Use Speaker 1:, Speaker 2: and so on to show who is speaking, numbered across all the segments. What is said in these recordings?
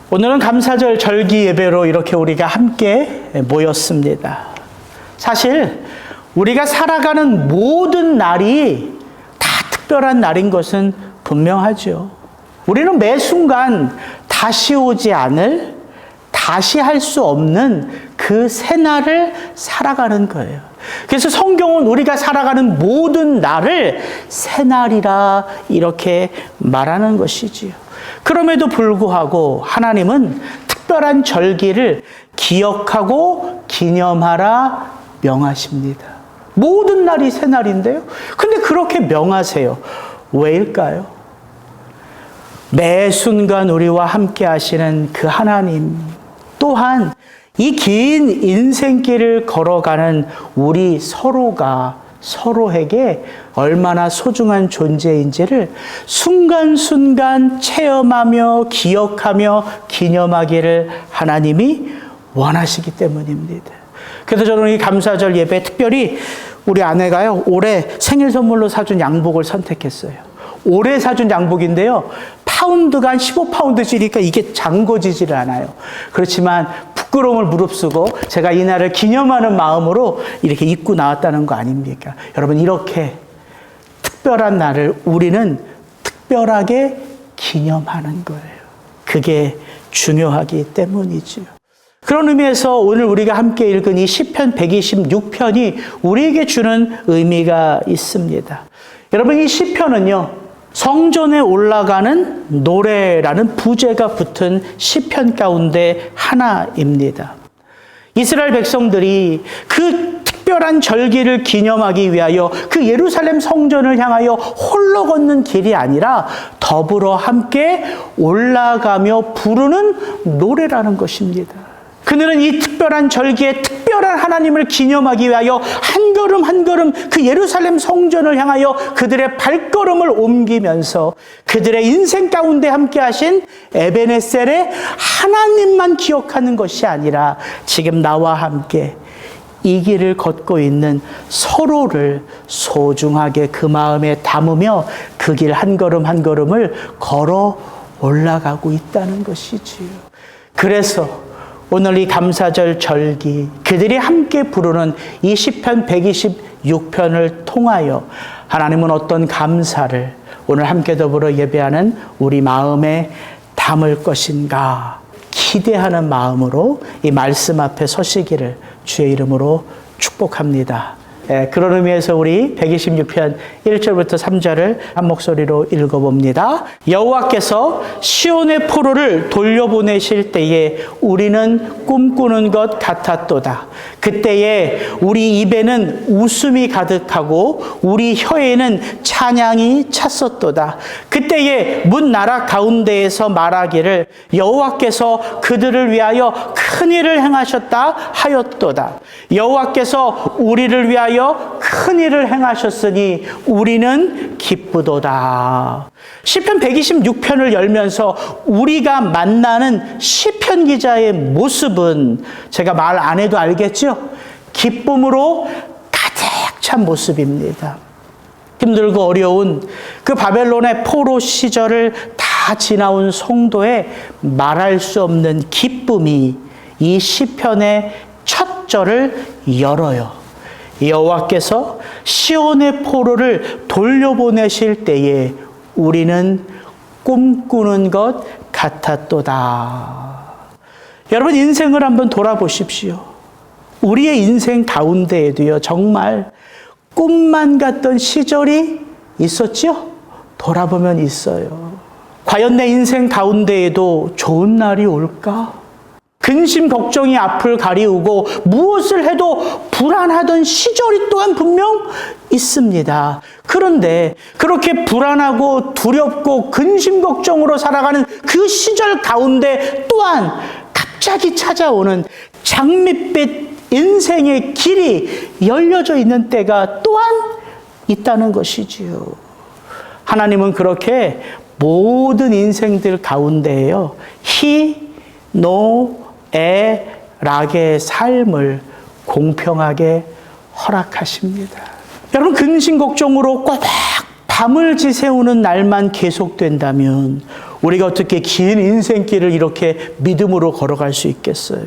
Speaker 1: 오늘은 감사절 절기 예배로 이렇게 우리가 함께 모였습니다. 사실 우리가 살아가는 모든 날이 다 특별한 날인 것은 분명하죠. 우리는 매 순간 다시 오지 않을, 다시 할 수 없는 그 새날을 살아가는 거예요. 그래서 성경은 우리가 살아가는 모든 날을 새날이라 이렇게 말하는 것이지요. 그럼에도 불구하고 하나님은 특별한 절기를 기억하고 기념하라 명하십니다. 모든 날이 새날인데요. 근데 그렇게 명하세요. 왜일까요? 매 순간 우리와 함께 하시는 그 하나님, 또한 이 긴 인생길을 걸어가는 우리 서로에게 얼마나 소중한 존재인지를 순간순간 체험하며 기억하며 기념하기를 하나님이 원하시기 때문입니다. 그래서 저는 이 감사절 예배 특별히 우리 아내가요, 올해 생일 선물로 사준 양복을 선택했어요. 올해 사준 양복인데요, 파운드가 한 15파운드씩이니까 이게 장거지지를 않아요. 그렇지만 부끄러움을 무릅쓰고 제가 이 날을 기념하는 마음으로 이렇게 입고 나왔다는 거 아닙니까? 여러분, 이렇게 특별한 날을 우리는 특별하게 기념하는 거예요. 그게 중요하기 때문이죠. 그런 의미에서 오늘 우리가 함께 읽은 이 시편 126편이 우리에게 주는 의미가 있습니다. 여러분, 이 시편은요, 성전에 올라가는 노래라는 부제가 붙은 시편 가운데 하나입니다. 이스라엘 백성들이 그 특별한 절기를 기념하기 위하여 그 예루살렘 성전을 향하여 홀로 걷는 길이 아니라 더불어 함께 올라가며 부르는 노래라는 것입니다. 그들은 이 특별한 절기에 특별한 하나님을 기념하기 위하여 한 걸음 한 걸음 그 예루살렘 성전을 향하여 그들의 발걸음을 옮기면서 그들의 인생 가운데 함께 하신 에베네셀의 하나님만 기억하는 것이 아니라 지금 나와 함께 이 길을 걷고 있는 서로를 소중하게 그 마음에 담으며 그 길 한 걸음 한 걸음을 걸어 올라가고 있다는 것이지요. 그래서 오늘 이 감사절 절기, 그들이 함께 부르는 이 시편 126편을 통하여 하나님은 어떤 감사를 오늘 함께 더불어 예배하는 우리 마음에 담을 것인가 기대하는 마음으로 이 말씀 앞에 서시기를 주의 이름으로 축복합니다. 그런 의미에서 우리 126편 1절부터 3절을 한 목소리로 읽어봅니다. 여호와께서 시온의 포로를 돌려보내실 때에 우리는 꿈꾸는 것 같았도다. 그때에 우리 입에는 웃음이 가득하고 우리 혀에는 찬양이 찼었도다. 그때에 문 나라 가운데에서 말하기를 여호와께서 그들을 위하여 큰 일을 행하셨다 하였도다. 여호와께서 우리를 위하여 큰 일을 행하셨으니 우리는 기쁘도다. 시편 126편을 열면서 우리가 만나는 시편 기자의 모습은 제가 말 안 해도 알겠죠? 기쁨으로 가득 찬 모습입니다. 힘들고 어려운 그 바벨론의 포로 시절을 다 지나온 성도의 말할 수 없는 기쁨이 이 시편의 첫 절을 열어요. 여호와께서 시온의 포로를 돌려보내실 때에 우리는 꿈꾸는 것 같았도다. 여러분, 인생을 한번 돌아보십시오. 우리의 인생 가운데에도요, 정말 꿈만 같던 시절이 있었죠? 돌아보면 있어요. 과연 내 인생 가운데에도 좋은 날이 올까? 근심 걱정이 앞을 가리우고 무엇을 해도 불안하던 시절이 또한 분명 있습니다. 그런데 그렇게 불안하고 두렵고 근심 걱정으로 살아가는 그 시절 가운데 또한 갑자기 찾아오는 장밋빛 인생의 길이 열려져 있는 때가 또한 있다는 것이지요. 하나님은 그렇게 모든 인생들 가운데에요, 락의 삶을 공평하게 허락하십니다. 여러분, 근심 걱정으로 꼬박 밤을 지새우는 날만 계속된다면 우리가 어떻게 긴 인생길을 이렇게 믿음으로 걸어갈 수 있겠어요?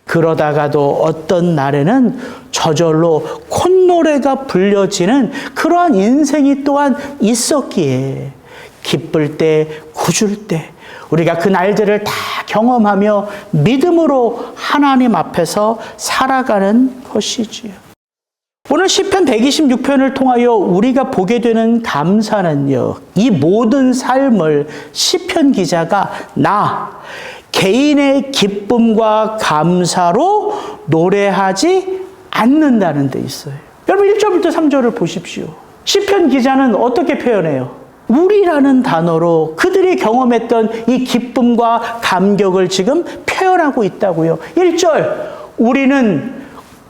Speaker 1: 그러다가도 어떤 날에는 저절로 콧노래가 불려지는 그러한 인생이 또한 있었기에 기쁠 때, 굿을 때 우리가 그 날들을 다 경험하며 믿음으로 하나님 앞에서 살아가는 것이지요. 오늘 시편 126편을 통하여 우리가 보게 되는 감사는요, 이 모든 삶을 시편 기자가 개인의 기쁨과 감사로 노래하지 않는다는 데 있어요. 여러분 1절부터 3절을 보십시오. 시편 기자는 어떻게 표현해요? 우리라는 단어로 그들이 경험했던 이 기쁨과 감격을 지금 표현하고 있다고요. 1절, 우리는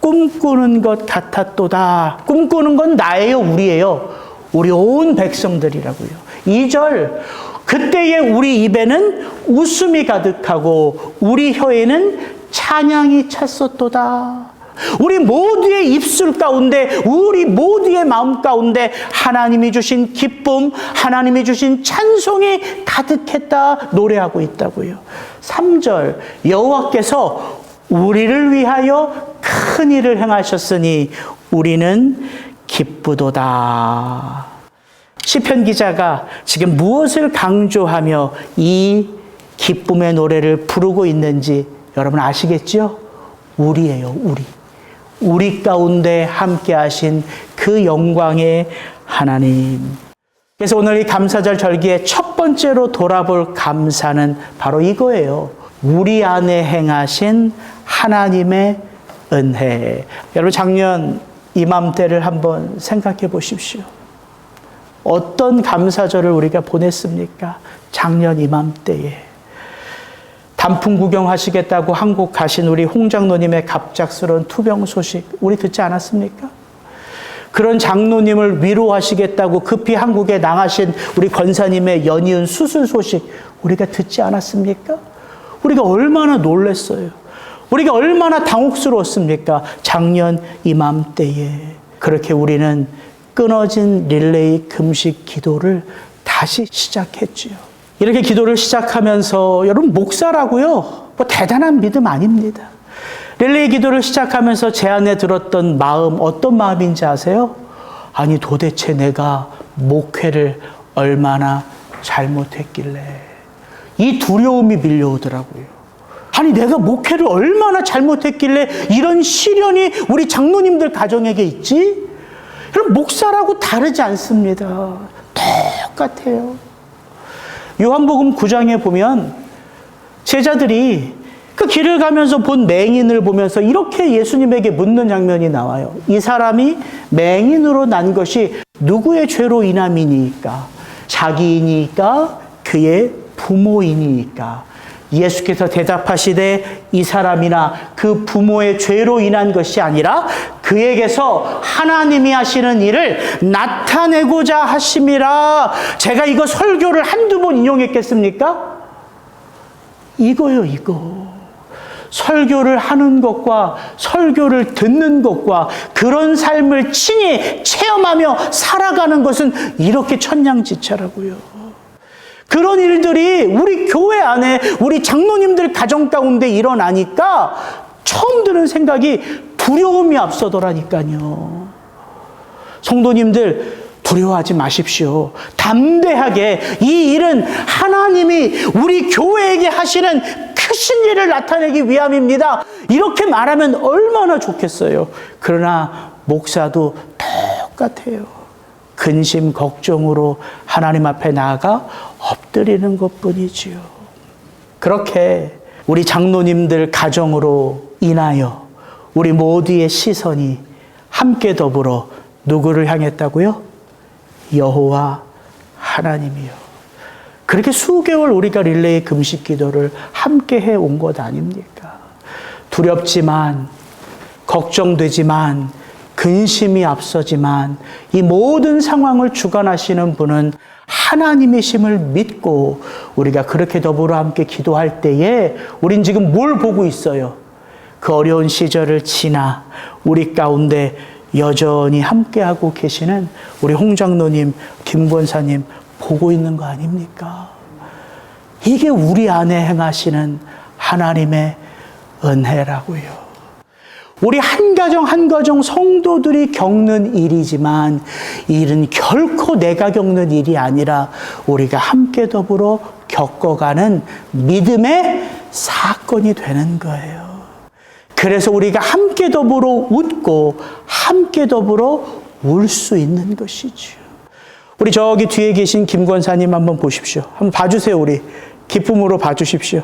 Speaker 1: 꿈꾸는 것 같았도다. 꿈꾸는 건 나예요, 우리예요. 우리 온 백성들이라고요. 2절, 그때의 우리 입에는 웃음이 가득하고 우리 혀에는 찬양이 찼었도다. 우리 모두의 입술 가운데, 우리 모두의 마음 가운데 하나님이 주신 기쁨, 하나님이 주신 찬송이 가득했다 노래하고 있다고요. 3절, 여호와께서 우리를 위하여 큰 일을 행하셨으니 우리는 기쁘도다. 시편 기자가 지금 무엇을 강조하며 이 기쁨의 노래를 부르고 있는지 여러분 아시겠죠? 우리예요, 우리. 우리 가운데 함께 하신 그 영광의 하나님. 그래서 오늘 이 감사절 절기의 첫 번째로 돌아볼 감사는 바로 이거예요. 우리 안에 행하신 하나님의 은혜. 여러분 작년 이맘때를 한번 생각해 보십시오. 어떤 감사절을 우리가 보냈습니까? 작년 이맘때에. 단풍 구경하시겠다고 한국 가신 우리 홍 장로님의 갑작스러운 투병 소식 우리 듣지 않았습니까? 그런 장로님을 위로하시겠다고 급히 한국에 나가신 우리 권사님의 연이은 수술 소식 우리가 듣지 않았습니까? 우리가 얼마나 놀랐어요. 우리가 얼마나 당혹스러웠습니까? 작년 이맘때에. 그렇게 우리는 끊어진 릴레이 금식 기도를 다시 시작했지요. 이렇게 기도를 시작하면서 여러분 목사라고요? 뭐 대단한 믿음 아닙니다. 릴레이 기도를 시작하면서 제 안에 들었던 마음 어떤 마음인지 아세요? 아니 도대체 내가 목회를 얼마나 잘못했길래 이 두려움이 밀려오더라고요. 아니 내가 목회를 얼마나 잘못했길래 이런 시련이 우리 장로님들 가정에게 있지? 여러분 목사라고 다르지 않습니다. 똑같아요. 요한복음 9장에 보면 제자들이 그 길을 가면서 본 맹인을 보면서 이렇게 예수님에게 묻는 장면이 나와요. 이 사람이 맹인으로 난 것이 누구의 죄로 인함이니까? 자기이니까? 그의 부모이니까? 예수께서 대답하시되 이 사람이나 그 부모의 죄로 인한 것이 아니라 그에게서 하나님이 하시는 일을 나타내고자 하심이라. 제가 이거 설교를 한두 번 인용했겠습니까? 이거요, 이거. 설교를 하는 것과 설교를 듣는 것과 그런 삶을 친히 체험하며 살아가는 것은 이렇게 천냥지차라고요. 그런 일들이 우리 교회 안에 우리 장로님들 가정 가운데 일어나니까 처음 드는 생각이 두려움이 앞서더라니까요. 성도님들 두려워하지 마십시오. 담대하게 이 일은 하나님이 우리 교회에게 하시는 크신 일을 나타내기 위함입니다. 이렇게 말하면 얼마나 좋겠어요. 그러나 목사도 똑같아요. 근심 걱정으로 하나님 앞에 나아가 엎드리는 것뿐이지요. 그렇게 우리 장로님들 가정으로 인하여 우리 모두의 시선이 함께 더불어 누구를 향했다고요? 여호와 하나님이요. 그렇게 수개월 우리가 릴레이 금식 기도를 함께 해온 것 아닙니까? 두렵지만, 걱정되지만, 근심이 앞서지만 이 모든 상황을 주관하시는 분은 하나님이심을 믿고 우리가 그렇게 더불어 함께 기도할 때에 우린 지금 뭘 보고 있어요? 그 어려운 시절을 지나 우리 가운데 여전히 함께하고 계시는 우리 홍 장로님, 김 권사님 보고 있는 거 아닙니까? 이게 우리 안에 행하시는 하나님의 은혜라고요. 우리 한 가정 한 가정 성도들이 겪는 일이지만 이 일은 결코 내가 겪는 일이 아니라 우리가 함께 더불어 겪어가는 믿음의 사건이 되는 거예요. 그래서 우리가 함께 더불어 웃고 함께 더불어 울 수 있는 것이죠. 우리 저기 뒤에 계신 김 권사님 한번 보십시오. 한번 봐주세요. 우리 기쁨으로 봐주십시오.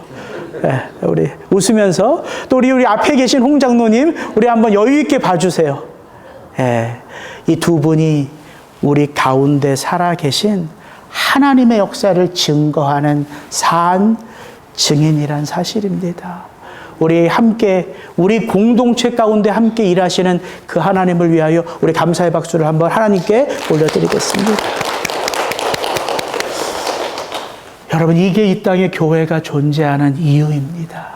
Speaker 1: 네, 우리 웃으면서 또 우리 앞에 계신 홍 장로님 우리 한번 여유 있게 봐주세요. 네, 이 두 분이 우리 가운데 살아 계신 하나님의 역사를 증거하는 산 증인이란 사실입니다. 우리 함께 우리 공동체 가운데 함께 일하시는 그 하나님을 위하여 우리 감사의 박수를 한번 하나님께 올려드리겠습니다. 여러분, 이게 이 땅에 교회가 존재하는 이유입니다.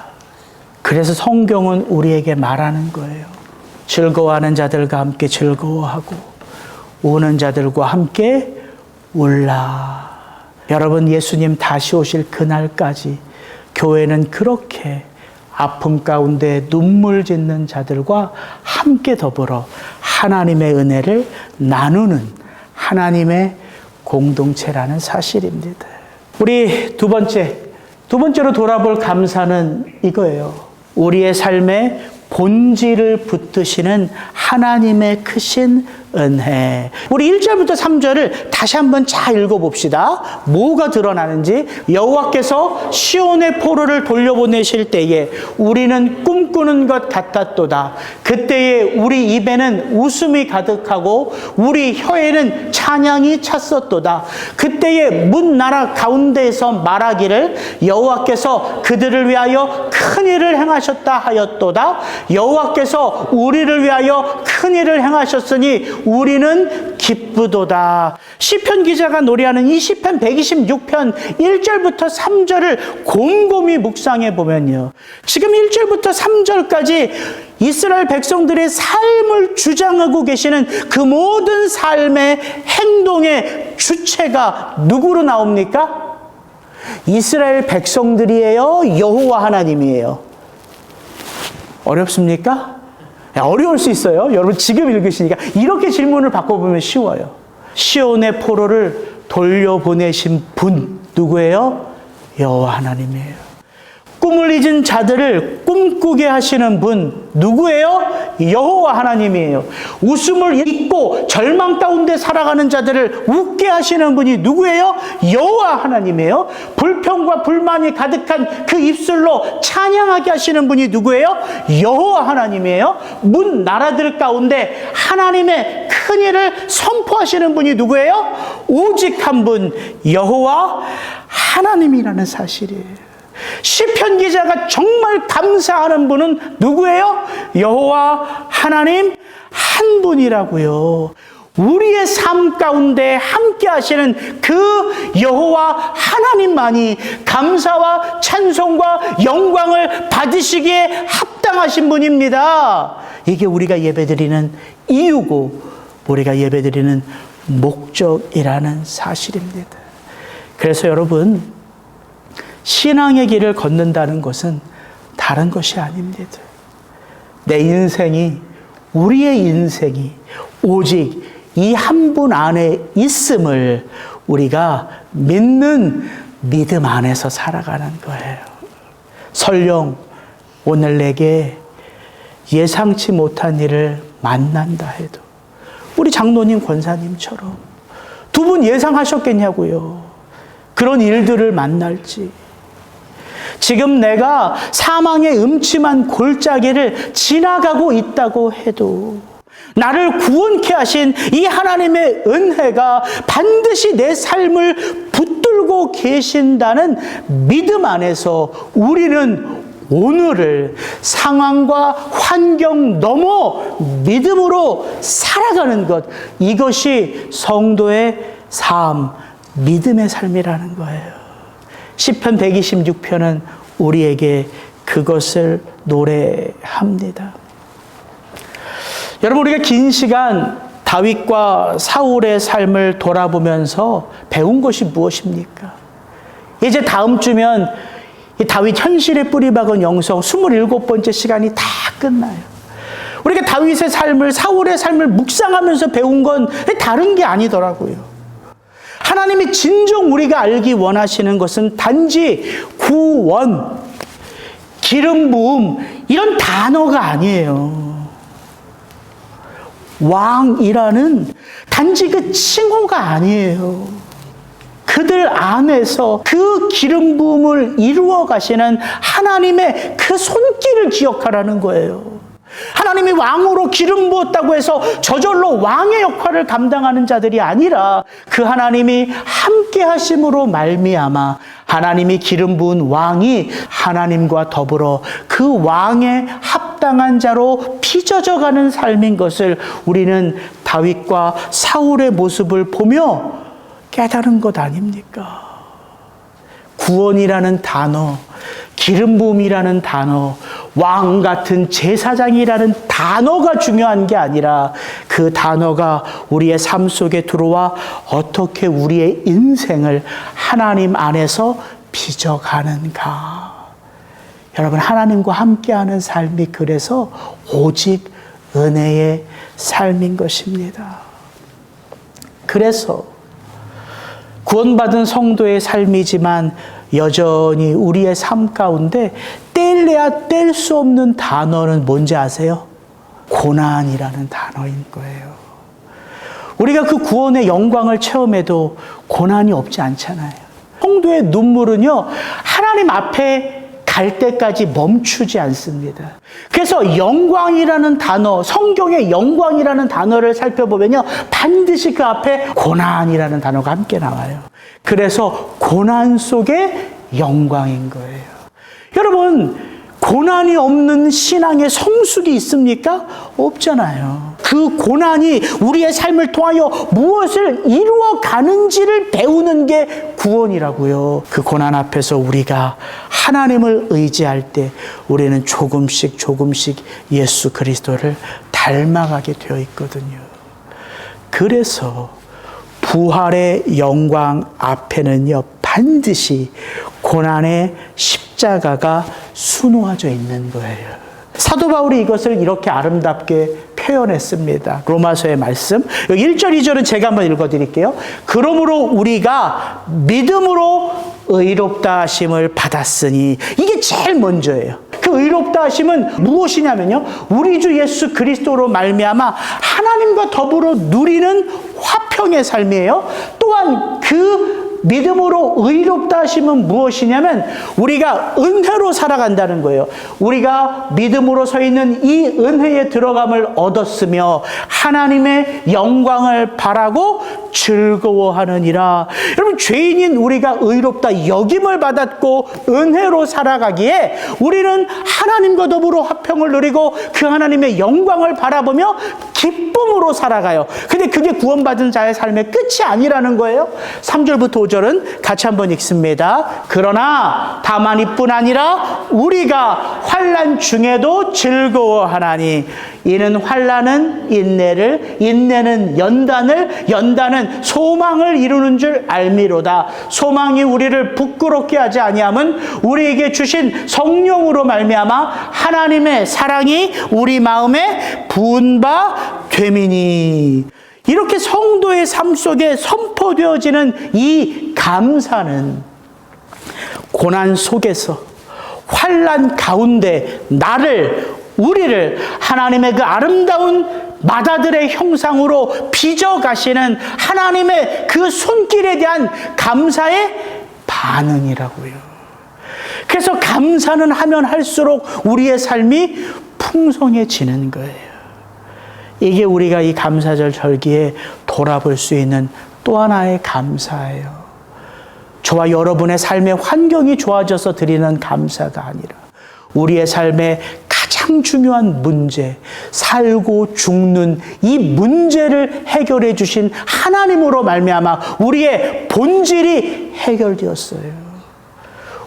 Speaker 1: 그래서 성경은 우리에게 말하는 거예요. 즐거워하는 자들과 함께 즐거워하고 우는 자들과 함께 울라. 여러분, 예수님 다시 오실 그날까지 교회는 그렇게 아픔 가운데 눈물 짓는 자들과 함께 더불어 하나님의 은혜를 나누는 하나님의 공동체라는 사실입니다. 우리 두 번째로 돌아볼 감사는 이거예요. 우리의 삶의 본질을 붙드시는 하나님의 크신 은혜. 우리 1절부터 3절을 다시 한번 잘 읽어봅시다. 뭐가 드러나는지. 여호와께서 시온의 포로를 돌려보내실 때에 우리는 꿈꾸는 것 같았도다. 그때에 우리 입에는 웃음이 가득하고 우리 혀에는 찬양이 찼었도다. 그때에 문 나라 가운데에서 말하기를 여호와께서 그들을 위하여 큰 일을 행하셨다 하였도다. 여호와께서 우리를 위하여 큰 일을 행하셨으니 우리는 기쁘도다. 시편 기자가 노래하는 이 시편 126편 1절부터 3절을 곰곰이 묵상해 보면요, 지금 1절부터 3절까지 이스라엘 백성들의 삶을 주장하고 계시는 그 모든 삶의 행동의 주체가 누구로 나옵니까? 이스라엘 백성들이에요? 여호와 하나님이에요? 어렵습니까? 어려울 수 있어요. 여러분 지금 읽으시니까 이렇게 질문을 바꿔보면 쉬워요. 시온의 포로를 돌려보내신 분 누구예요? 여호와 하나님이에요. 꿈을 잊은 자들을 꿈꾸게 하시는 분 누구예요? 여호와 하나님이에요. 웃음을 잊고 절망 가운데 살아가는 자들을 웃게 하시는 분이 누구예요? 여호와 하나님이에요. 불평과 불만이 가득한 그 입술로 찬양하게 하시는 분이 누구예요? 여호와 하나님이에요. 문 나라들 가운데 하나님의 큰 일을 선포하시는 분이 누구예요? 오직 한 분, 여호와 하나님이라는 사실이에요. 시편 기자가 정말 감사하는 분은 누구예요? 여호와 하나님 한 분이라고요. 우리의 삶 가운데 함께 하시는 그 여호와 하나님만이 감사와 찬송과 영광을 받으시기에 합당하신 분입니다. 이게 우리가 예배드리는 이유고 우리가 예배드리는 목적이라는 사실입니다. 그래서 여러분, 신앙의 길을 걷는다는 것은 다른 것이 아닙니다. 내 인생이, 우리의 인생이 오직 이 한 분 안에 있음을 우리가 믿는 믿음 안에서 살아가는 거예요. 설령 오늘 내게 예상치 못한 일을 만난다 해도 우리 장로님 권사님처럼 두 분 예상하셨겠냐고요. 그런 일들을 만날지. 지금 내가 사망의 음침한 골짜기를 지나가고 있다고 해도 나를 구원케 하신 이 하나님의 은혜가 반드시 내 삶을 붙들고 계신다는 믿음 안에서 우리는 오늘을 상황과 환경 넘어 믿음으로 살아가는 것, 이것이 성도의 삶, 믿음의 삶이라는 거예요. 시편 126편은 우리에게 그것을 노래합니다. 여러분, 우리가 긴 시간 다윗과 사울의 삶을 돌아보면서 배운 것이 무엇입니까? 이제 다음 주면 이 다윗 현실에 뿌리박은 영성 27번째 시간이 다 끝나요. 우리가 다윗의 삶을, 사울의 삶을 묵상하면서 배운 건 다른 게 아니더라고요. 하나님이 진정 우리가 알기 원하시는 것은 단지 구원, 기름 부음 이런 단어가 아니에요. 왕이라는 단지 그 칭호가 아니에요. 그들 안에서 그 기름 부음을 이루어 가시는 하나님의 그 손길을 기억하라는 거예요. 하나님이 왕으로 기름 부었다고 해서 저절로 왕의 역할을 감당하는 자들이 아니라 그 하나님이 함께 하심으로 말미암아 하나님이 기름 부은 왕이 하나님과 더불어 그 왕에 합당한 자로 빚어져가는 삶인 것을 우리는 다윗과 사울의 모습을 보며 깨달은 것 아닙니까? 구원이라는 단어, 기름 부음이라는 단어, 왕 같은 제사장이라는 단어가 중요한 게 아니라 그 단어가 우리의 삶 속에 들어와 어떻게 우리의 인생을 하나님 안에서 빚어가는가. 여러분, 하나님과 함께하는 삶이 그래서 오직 은혜의 삶인 것입니다. 그래서 구원받은 성도의 삶이지만 여전히 우리의 삶 가운데 뗄래야 뗄 수 없는 단어는 뭔지 아세요? 고난이라는 단어인 거예요. 우리가 그 구원의 영광을 체험해도 고난이 없지 않잖아요. 성도의 눈물은요, 하나님 앞에 갈 때까지 멈추지 않습니다. 그래서 영광이라는 단어, 성경의 영광이라는 단어를 살펴보면요, 반드시 그 앞에 고난이라는 단어가 함께 나와요. 그래서 고난 속에 영광인 거예요. 여러분, 고난이 없는 신앙의 성숙이 있습니까? 없잖아요. 그 고난이 우리의 삶을 통하여 무엇을 이루어 가는지를 배우는 게 구원이라고요. 그 고난 앞에서 우리가 하나님을 의지할 때 우리는 조금씩 예수 그리스도를 닮아가게 되어 있거든요. 그래서 부활의 영광 앞에는요, 반드시 고난의 십자가가 수놓아져 있는 거예요. 사도 바울이 이것을 이렇게 아름답게 표현했습니다. 로마서의 말씀 1절 2절은 제가 한번 읽어드릴게요. 그러므로 우리가 믿음으로 의롭다 하심을 받았으니, 이게 제일 먼저예요. 그 의롭다 하심은 무엇이냐면요, 우리 주 예수 그리스도로 말미암아 하나님과 더불어 누리는 화평의 삶이에요. 또한 그 믿음으로 의롭다 하심은 무엇이냐면 우리가 은혜로 살아간다는 거예요. 우리가 믿음으로 서 있는 이 은혜에 들어감을 얻었으며 하나님의 영광을 바라고 즐거워하느니라. 여러분, 죄인인 우리가 의롭다 여김을 받았고 은혜로 살아가기에 우리는 하나님과 더불어 화평을 누리고 그 하나님의 영광을 바라보며 기쁨으로 살아가요. 근데 그게 구원받은 자의 삶의 끝이 아니라는 거예요. 3절부터 5절은 같이 한번 읽습니다. 그러나 다만 이뿐 아니라 우리가 환난 중에도 즐거워하나니 이는 환난은 인내를, 인내는 연단을, 연단은 소망을 이루는 줄 알미로다. 소망이 우리를 부끄럽게 하지 아니함은 우리에게 주신 성령으로 말미암아 하나님의 사랑이 우리 마음에 부은 바 됨이니. 이렇게 성도의 삶 속에 선포되어지는 이 감사는 고난 속에서, 환난 가운데 우리를 하나님의 그 아름다운 마다들의 형상으로 빚어가시는 하나님의 그 손길에 대한 감사의 반응이라고요. 그래서 감사는 하면 할수록 우리의 삶이 풍성해지는 거예요. 이게 우리가 이 감사절 절기에 돌아볼 수 있는 또 하나의 감사예요. 저와 여러분의 삶의 환경이 좋아져서 드리는 감사가 아니라 우리의 삶의 가장 중요한 문제, 살고 죽는 이 문제를 해결해 주신 하나님으로 말미암아 우리의 본질이 해결되었어요.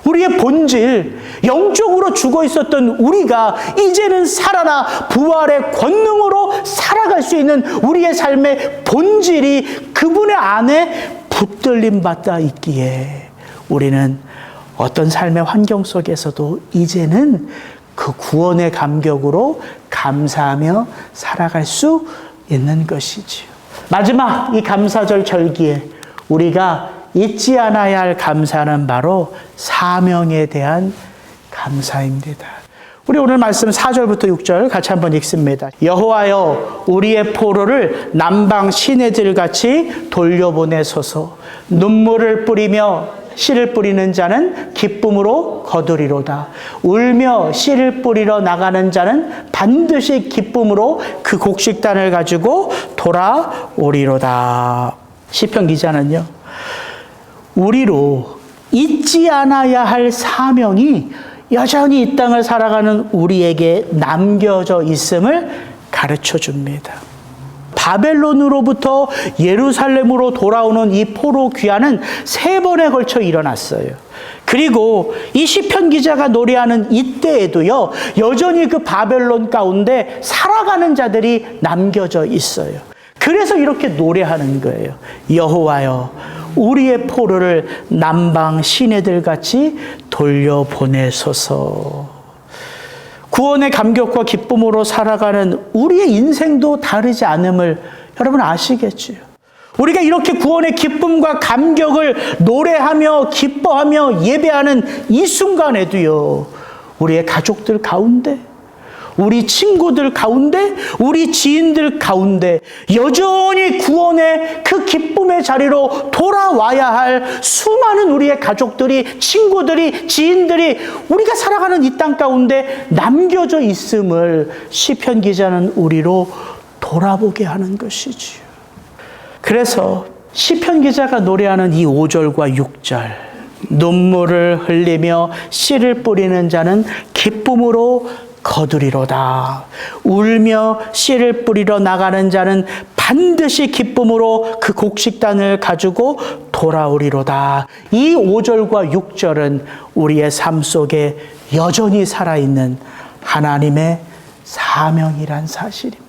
Speaker 1: 우리의 본질, 영적으로 죽어 있었던 우리가 이제는 살아나 부활의 권능으로 살아갈 수 있는 우리의 삶의 본질이 그분의 안에 붙들림 받아 있기에 우리는 어떤 삶의 환경 속에서도 이제는 그 구원의 감격으로 감사하며 살아갈 수 있는 것이지요. 마지막 이 감사절 절기에 우리가 잊지 않아야 할 감사는 바로 사명에 대한 감사입니다. 우리 오늘 말씀 4절부터 6절 같이 한번 읽습니다. 여호와여 우리의 포로를 남방 시내들같이 돌려보내소서. 눈물을 뿌리며 씨를 뿌리는 자는 기쁨으로 거두리로다. 울며 씨를 뿌리러 나가는 자는 반드시 기쁨으로 그 곡식단을 가지고 돌아오리로다. 시편 기자는요, 우리로 잊지 않아야 할 사명이 여전히 이 땅을 살아가는 우리에게 남겨져 있음을 가르쳐 줍니다. 바벨론으로부터 예루살렘으로 돌아오는 이 포로 귀환은 3번에 걸쳐 일어났어요. 그리고 이 시편 기자가 노래하는 이때에도요, 여전히 그 바벨론 가운데 살아가는 자들이 남겨져 있어요. 그래서 이렇게 노래하는 거예요. 여호와여 우리의 포로를 남방 시내들같이 돌려보내소서. 구원의 감격과 기쁨으로 살아가는 우리의 인생도 다르지 않음을 여러분 아시겠지요? 우리가 이렇게 구원의 기쁨과 감격을 노래하며 기뻐하며 예배하는 이 순간에도요, 우리의 가족들 가운데, 우리 친구들 가운데, 우리 지인들 가운데 여전히 구원의 그 기쁨의 자리로 돌아와야 할 수많은 우리의 가족들이, 친구들이, 지인들이 우리가 살아가는 이 땅 가운데 남겨져 있음을 시편 기자는 우리로 돌아보게 하는 것이지요. 그래서 시편 기자가 노래하는 이 5절과 6절, 눈물을 흘리며 씨를 뿌리는 자는 기쁨으로 거두리로다. 울며 씨를 뿌리러 나가는 자는 반드시 기쁨으로 그 곡식단을 가지고 돌아오리로다. 이 5절과 6절은 우리의 삶 속에 여전히 살아있는 하나님의 사명이란 사실입니다.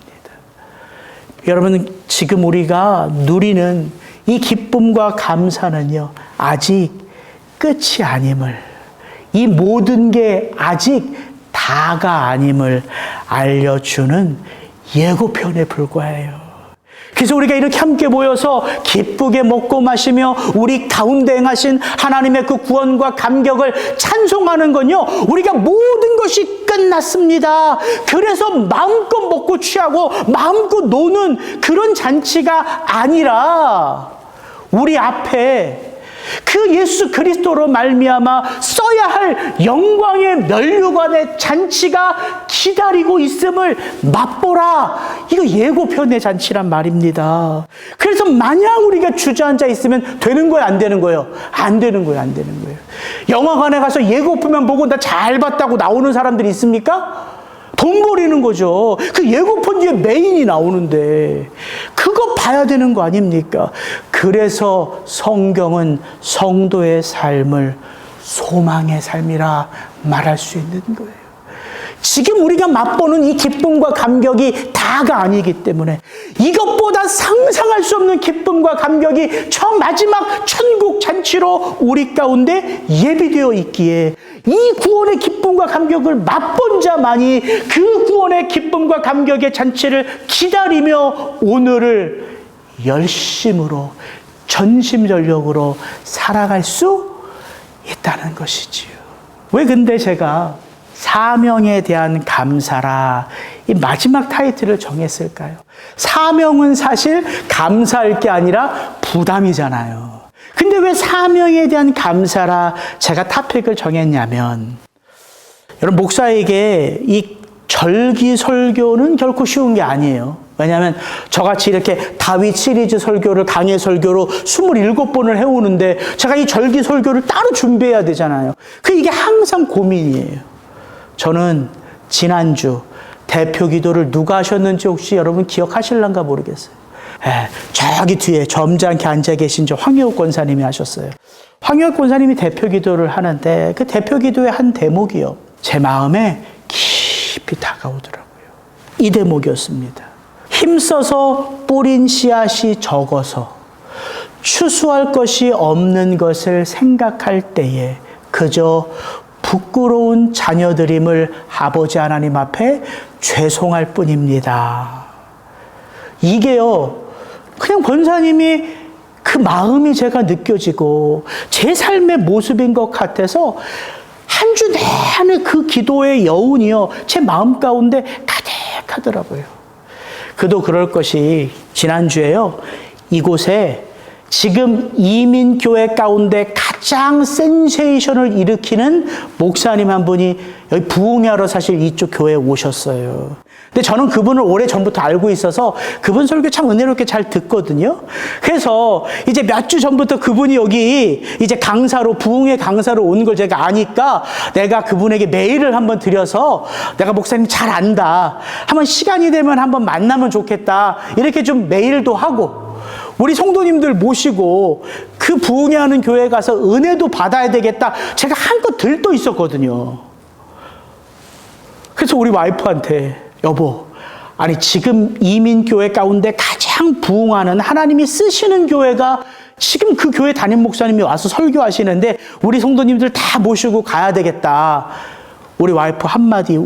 Speaker 1: 여러분, 지금 우리가 누리는 이 기쁨과 감사는요, 아직 끝이 아님을, 이 모든 게 아직 다가 아님을 알려주는 예고편에 불과해요. 그래서 우리가 이렇게 함께 모여서 기쁘게 먹고 마시며 우리 가운데 행하신 하나님의 그 구원과 감격을 찬송하는 건요, 우리가 모든 것이 끝났습니다. 그래서 마음껏 먹고 취하고 마음껏 노는 그런 잔치가 아니라 우리 앞에 그 예수 그리스도로 말미암아 써야 할 영광의 면류관의 잔치가 기다리고 있음을 맛보라. 이거 예고편의 잔치란 말입니다. 그래서 마냥 우리가 주저앉아 있으면 되는 거예요, 안 되는 거예요? 안 되는 거예요, 안 되는 거예요. 영화관에 가서 예고편만 보고 나 잘 봤다고 나오는 사람들이 있습니까? 돈 버리는 거죠. 그 예고편 뒤에 메인이 나오는데 그거 봐야 되는 거 아닙니까? 그래서 성경은 성도의 삶을 소망의 삶이라 말할 수 있는 거예요. 지금 우리가 맛보는 이 기쁨과 감격이 다가 아니기 때문에 이것보다 상상할 수 없는 기쁨과 감격이 저 마지막 천국 잔치로 우리 가운데 예비되어 있기에 이 구원의 기쁨과 감격을 맛본 자만이 그 구원의 기쁨과 감격의 잔치를 기다리며 오늘을 열심으로 전심전력으로 살아갈 수 있다는 것이지요. 왜 근데 제가 사명에 대한 감사라 이 마지막 타이틀을 정했을까요? 사명은 사실 감사할 게 아니라 부담이잖아요. 근데 왜 사명에 대한 감사라 제가 토픽을 정했냐면, 여러분, 목사에게 이 절기 설교는 결코 쉬운 게 아니에요. 왜냐하면 저같이 이렇게 다윗 시리즈 설교를 강해 설교로 27번을 해오는데 제가 이 절기 설교를 따로 준비해야 되잖아요. 이게 항상 고민이에요. 저는 지난주 대표 기도를 누가 하셨는지 혹시 여러분 기억하실란가 모르겠어요. 저기 뒤에 점잖게 앉아 계신 저 황효욱 권사님이 하셨어요. 황효욱 권사님이 대표 기도를 하는데 그 대표 기도의 한 대목이요. 제 마음에 깊이 다가오더라고요. 이 대목이었습니다. 힘써서 뿌린 씨앗이 적어서 추수할 것이 없는 것을 생각할 때에 그저 부끄러운 자녀들임을 아버지 하나님 앞에 죄송할 뿐입니다. 이게요, 그냥 권사님이 그 마음이 제가 느껴지고 제 삶의 모습인 것 같아서 한 주 내내 그 기도의 여운이요, 제 마음 가운데 가득하더라고요. 그도 그럴 것이 지난주에요, 이곳에 지금 이민교회 가운데 가장 센세이션을 일으키는 목사님 한 분이 여기 부흥회하러 사실 이쪽 교회에 오셨어요. 근데 저는 그분을 오래전부터 알고 있어서 그분 설교 참 은혜롭게 잘 듣거든요. 그래서 이제 몇 주 전부터 그분이 여기 이제 강사로, 부흥회 강사로 온 걸 제가 아니까 내가 그분에게 메일을 한번 드려서 내가 목사님 잘 안다, 한번 시간이 되면 한번 만나면 좋겠다, 이렇게 좀 메일도 하고 우리 성도님들 모시고 그 부흥회하는 교회에 가서 은혜도 받아야 되겠다, 제가 한껏 들떠 있었거든요. 그래서 우리 와이프한테, 여보, 아니 지금 이민교회 가운데 가장 부흥하는, 하나님이 쓰시는 교회가 지금 그 교회 담임 목사님이 와서 설교하시는데 우리 성도님들 다 모시고 가야 되겠다. 우리 와이프 한마디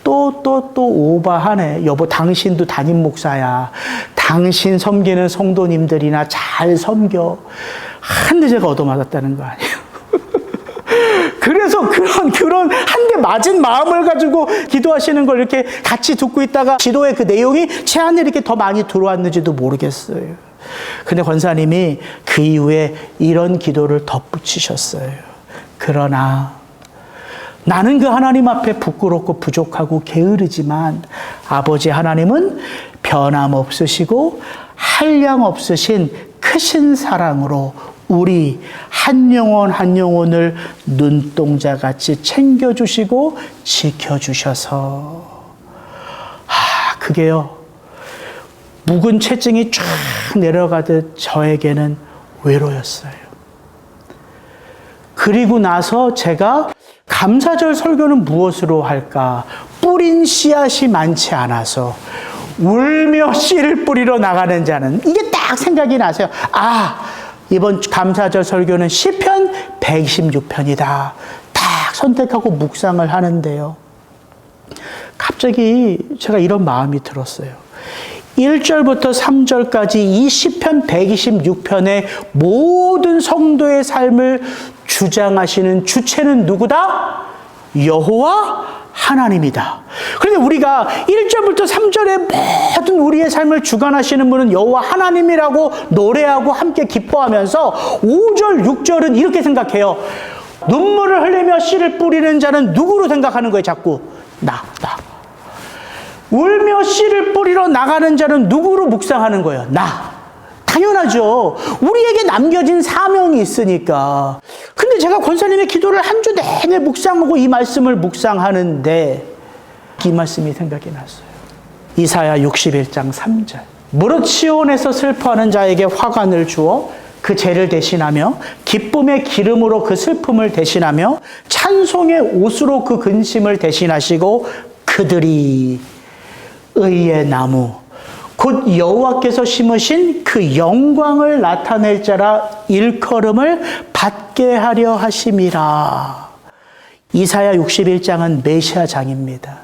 Speaker 1: 또 오바하네. 여보, 당신도 담임 목사야. 당신 섬기는 성도님들이나 잘 섬겨. 한데 제가 얻어맞았다는 거 아니에요. 그래서 그런 한 대 맞은 마음을 가지고 기도하시는 걸 이렇게 같이 듣고 있다가 기도의 그 내용이 제 안에 이렇게 더 많이 들어왔는지도 모르겠어요. 근데 권사님이 그 이후에 이런 기도를 덧붙이셨어요. 그러나 나는 그 하나님 앞에 부끄럽고 부족하고 게으르지만 아버지 하나님은 변함없으시고 한량 없으신 크신 사랑으로 우리 한 영혼 한 영혼을 눈동자같이 챙겨주시고 지켜주셔서, 그게요, 묵은 채증이 쫙 내려가듯 저에게는 외로였어요. 그리고 나서 제가 감사절 설교는 무엇으로 할까? 뿌린 씨앗이 많지 않아서 울며 씨를 뿌리러 나가는 자는, 이게 딱 생각이 나세요. 이번 감사절 설교는 시편 126편이다. 딱 선택하고 묵상을 하는데요, 갑자기 제가 이런 마음이 들었어요. 1절부터 3절까지 이 시편 126편의 모든 성도의 삶을 주장하시는 주체는 누구다? 여호와 하나님이다. 그런데 우리가 1절부터 3절의 모든 우리의 삶을 주관하시는 분은 여호와 하나님이라고 노래하고 함께 기뻐하면서 5절, 6절은 이렇게 생각해요. 눈물을 흘리며 씨를 뿌리는 자는 누구로 생각하는 거예요? 자꾸 나. 울며 씨를 뿌리러 나가는 자는 누구로 묵상하는 거예요? 나. 당연하죠. 우리에게 남겨진 사명이 있으니까. 근데 제가 권사님의 기도를 한 주 내내 묵상하고 이 말씀을 묵상하는데 이 말씀이 생각이 났어요. 이사야 61장 3절. 무릇 시온에서 슬퍼하는 자에게 화관을 주어 그 죄를 대신하며 기쁨의 기름으로 그 슬픔을 대신하며 찬송의 옷으로 그 근심을 대신하시고 그들이 의의 나무 곧 여호와께서 심으신 그 영광을 나타낼 자라 일컬음을 받게 하려 하심이라. 이사야 61장은 메시아장입니다.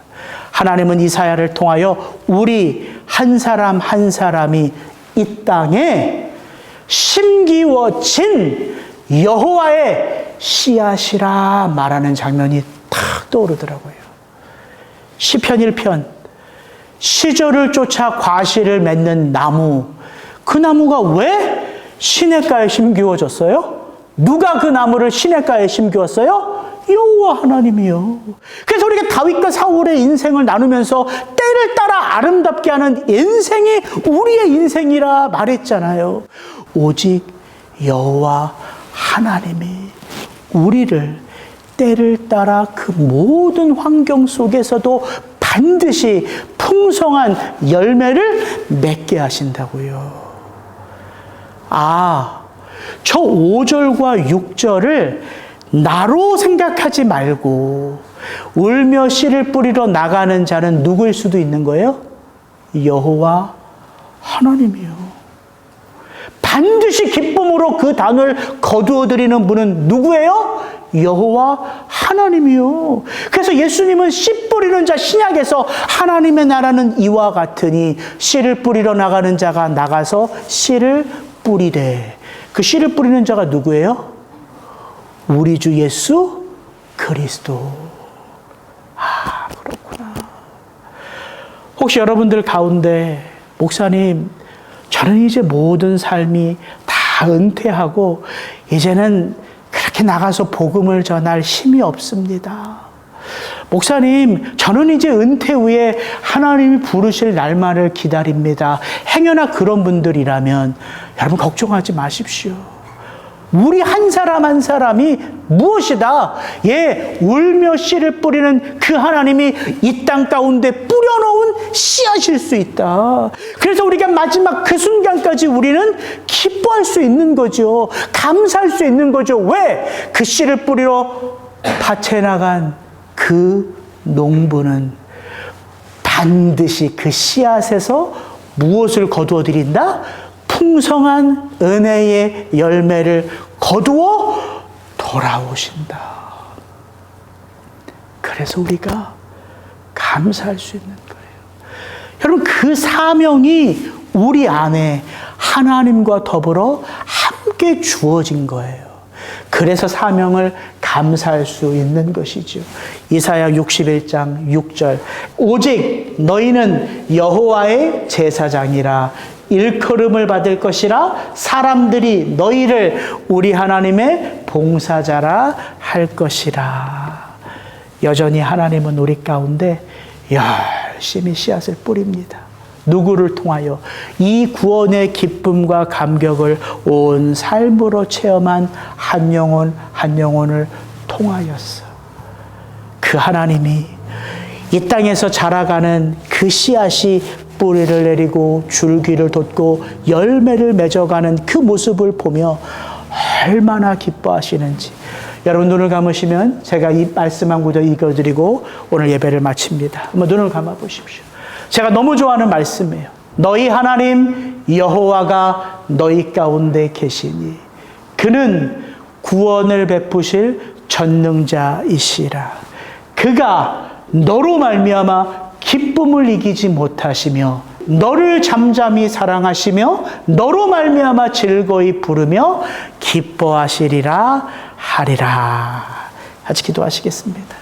Speaker 1: 하나님은 이사야를 통하여 우리 한 사람 한 사람이 이 땅에 심기워진 여호와의 씨앗이라 말하는 장면이 탁 떠오르더라고요. 시편 1편, 시절을 쫓아 과실을 맺는 나무, 그 나무가 왜 시냇가에 심기워졌어요? 누가 그 나무를 시냇가에 심기웠어요? 여호와 하나님이요. 그래서 우리가 다윗과 사울의 인생을 나누면서 때를 따라 아름답게 하는 인생이 우리의 인생이라 말했잖아요. 오직 여호와 하나님이 우리를 때를 따라 그 모든 환경 속에서도 반드시 풍성한 열매를 맺게 하신다고요. 저 5절과 6절을 나로 생각하지 말고 울며 씨를 뿌리러 나가는 자는 누구일 수도 있는 거예요? 여호와 하나님이요. 반드시 기쁨으로 그 단을 거두어드리는 분은 누구예요? 여호와 하나님이요. 그래서 예수님은 씨 뿌리는 자, 신약에서 하나님의 나라는 이와 같으니 씨를 뿌리러 나가는 자가 나가서 씨를 뿌리되. 그 씨를 뿌리는 자가 누구예요? 우리 주 예수 그리스도. 그렇구나. 혹시 여러분들 가운데 목사님, 저는 이제 모든 삶이 다 은퇴하고 이제는 그렇게 나가서 복음을 전할 힘이 없습니다. 목사님, 저는 이제 은퇴 후에 하나님이 부르실 날만을 기다립니다. 행여나 그런 분들이라면 여러분 걱정하지 마십시오. 우리 한 사람 한 사람이 무엇이다? 울며 씨를 뿌리는 그 하나님이 이 땅 가운데 뿌려놓은 씨앗일 수 있다. 그래서 우리가 마지막 그 순간까지 우리는 기뻐할 수 있는 거죠. 감사할 수 있는 거죠. 왜? 그 씨를 뿌리러 밭에 나간 그 농부는 반드시 그 씨앗에서 무엇을 거두어 드린다? 풍성한 은혜의 열매를 거두어 돌아오신다. 그래서 우리가 감사할 수 있는 거예요. 여러분, 그 사명이 우리 안에 하나님과 더불어 함께 주어진 거예요. 그래서 사명을 감사할 수 있는 것이죠. 이사야 61장 6절. 오직 너희는 여호와의 제사장이라 일컬음을 받을 것이라 사람들이 너희를 우리 하나님의 봉사자라 할 것이라. 여전히 하나님은 우리 가운데 열심히 씨앗을 뿌립니다. 누구를 통하여? 이 구원의 기쁨과 감격을 온 삶으로 체험한 한 영혼 한 영혼을 통하였어. 그 하나님이 이 땅에서 자라가는 그 씨앗이 뿌리를 내리고 줄기를 돋고 열매를 맺어가는 그 모습을 보며 얼마나 기뻐하시는지. 여러분, 눈을 감으시면 제가 이 말씀 한 구절 읽어드리고 오늘 예배를 마칩니다. 한번 눈을 감아 보십시오. 제가 너무 좋아하는 말씀이에요. 너희 하나님 여호와가 너희 가운데 계시니 그는 구원을 베푸실 전능자이시라. 그가 너로 말미암아 기쁨을 이기지 못하시며 너를 잠잠히 사랑하시며 너로 말미암아 즐거이 부르며 기뻐하시리라 하리라. 같이 기도하시겠습니다.